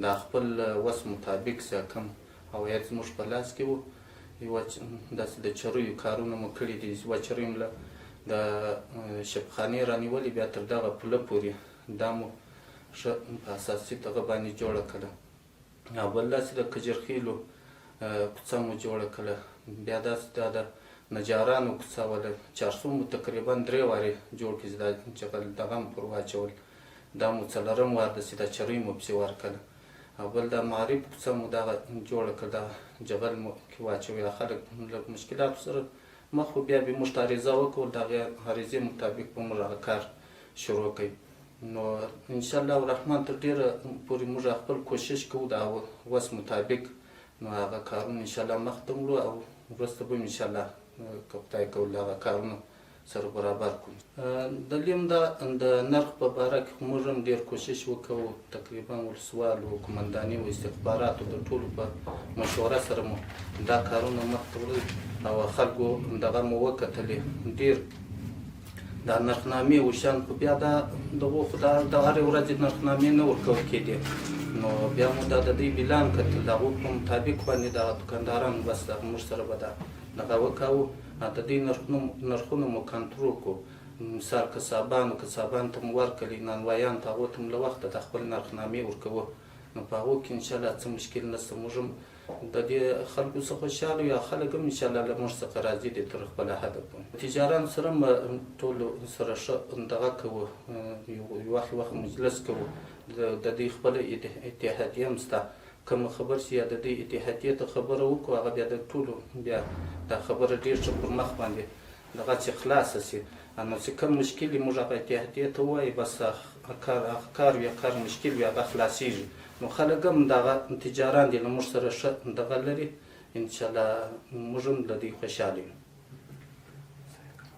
د خپل وس مطابق څه کم عواید زموږ په لاس کې وو. یوه داسې د چریو کارونه مو کړي دي، یوه چرۍ مو د شبخانې رانیولې، بیا تر دغه پوله پورې دا مو ښه په اساسي دغه باندې جوړه کړه. او بل داسې د کجرخیلو کوڅه مو جوړه کړه. بیا داسې دا د نجارانو کوڅه وه، د چارسو مو تقریبا 3 وارې جوړ کړي، دا جغل دغه م پر واچول. دا مو 4م وار داسې دا چرۍ مو پسې ورکړه. او بل دا معارف کوڅه مو دغه جوړه کړه، دا جغل مو کې واچوي. خلک له مشکلاتو سره مخ وو، بیا به موږ ته عریضه وکړو، د هغې عریضې مطابق به موږ هغه کار شروع کوي. نو انشاءالله الرحمن تر ډېره پورې موږ خپل کوشش کوو د وس مطابق نو هغه کارونه انشاءالله مخته وړو، او وروسته به انشاءالله که خدای کول هغه کارونه سره برابر کړو. دلیم دا د نرخ په باره کې موږ هم ډېر کوشش وکړو، تقریبا ولسوالو، قمنداني و استخباراتو د ټولو په مشوره سره مو دا کارونه مخته وړل او خلکو دغه مو وکتلې. ډېر دا نرخنامې وشیان خو بیا دا دغو خو د هرې ورځې نرخنامې نه ورکول کېدې، نو بیا مو دا د دوی بیلان کتل، د هغو په مطابق باندې دغه دوکانداران بس موږ سره به دغه وکوو، د دوی نرخونه مو کنټرول کړو. مثال کسابانو ته مو ورکړلې، نانوایانو ته هغو ته مو له وخته د خپل نرخنامې ورکوو، نو په هغو کې انشاءالله څه مشکل نشته. موږ هم د دې خلکو څخه خوشحاله یو، خلک هم انشاءالله له موږ څخه راضي دي تر خپله حده پورې. تجارانو سره هم ټولو سره ښه دغه کوو، یو وخت مجلس کوو، د دوی خپله اتحادیه هم شته، کومه خبر چې یا د دوی اتحادیې ته خبره وکړو، هغه بیا د ټولو بیا دا خبره ډېر ښه پر مخ باندې دغه چې خلاصه شي. نو چې کوم مشکل وي موږ هغه اتحادیې ته ووایو، بس کار وي کار مشکل وي هغه خلاصېږي. نو خلک هم دغه تجاران دي له موږ سره ښه دغه لري، انشاءالله موږ هم له دوی خوشحاله یو.